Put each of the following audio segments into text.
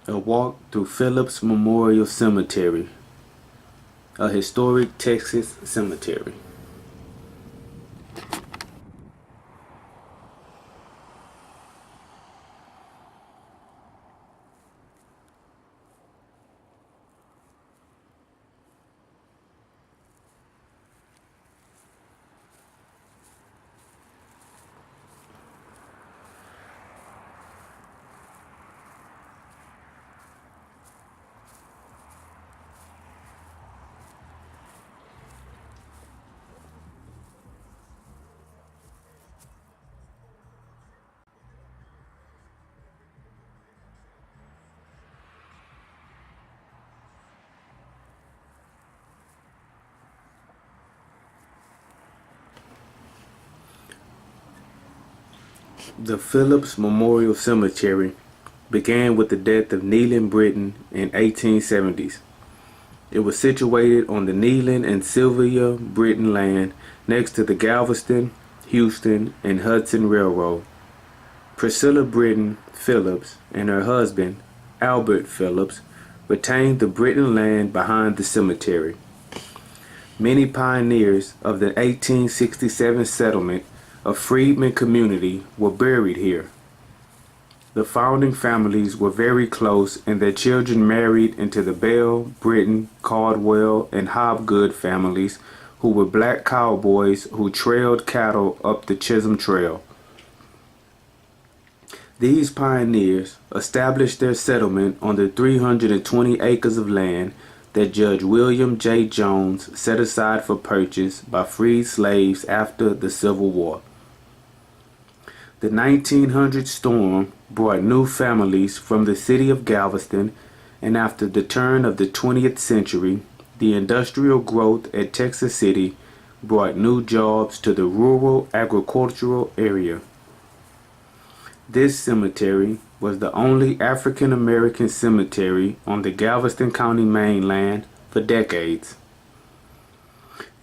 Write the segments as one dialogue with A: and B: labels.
A: A walk through Phillips Memorial Cemetery, a historic Texas cemetery. The Phillips Memorial Cemetery began with the death of Neelan Britton in 1870s. It was situated on the Neelan and Sylvia Britton land next to the Galveston, Houston, and Hudson Railroad. Priscilla Britton Phillips and her husband, Albert Phillips, retained the Britton land behind the cemetery. Many pioneers of the 1867 settlement of freedmen community were buried here. The founding families were very close, and their children married into the Bell, Britton, Caldwell, and Hobgood families, who were black cowboys who trailed cattle up the Chisholm Trail. These pioneers established their settlement on the 320 acres of land that Judge William J. Jones set aside for purchase by freed slaves after the Civil War. The 1900 storm brought new families from the city of Galveston, and after the turn of the 20th century, the industrial growth at Texas City brought new jobs to the rural agricultural area. This cemetery was the only African American cemetery on the Galveston County mainland for decades.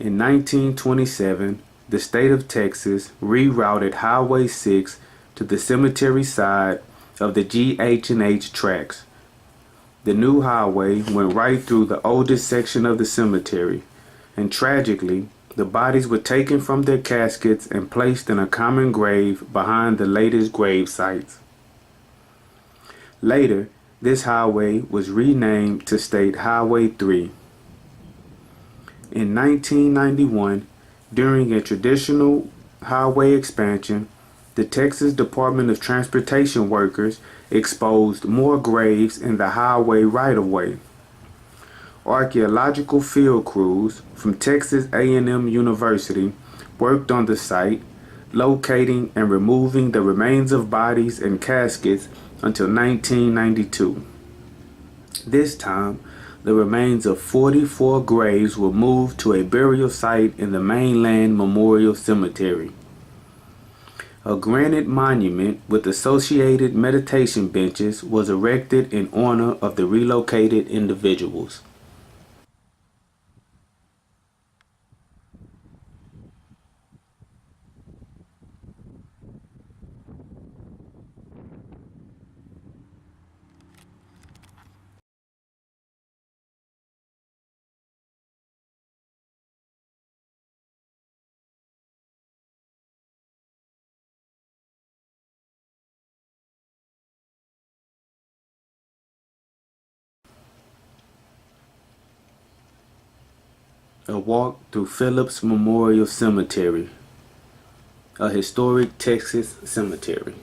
A: In 1927, the state of Texas rerouted Highway 6 to the cemetery side of the G.H.&H tracks. The new highway went right through the oldest section of the cemetery, and tragically, the bodies were taken from their caskets and placed in a common grave behind the latest grave sites. Later, this highway was renamed to State Highway 3. In 1991, during a traditional highway expansion, the Texas Department of Transportation workers exposed more graves in the highway right-of-way. Archaeological field crews from Texas A&M University worked on the site, locating and removing the remains of bodies and caskets until 1992. This time, the remains of 44 graves were moved to a burial site in the Mainland Memorial Cemetery. A granite monument with associated meditation benches was erected in honor of the relocated individuals. A walk through Phillips Memorial Cemetery, a historic Texas cemetery.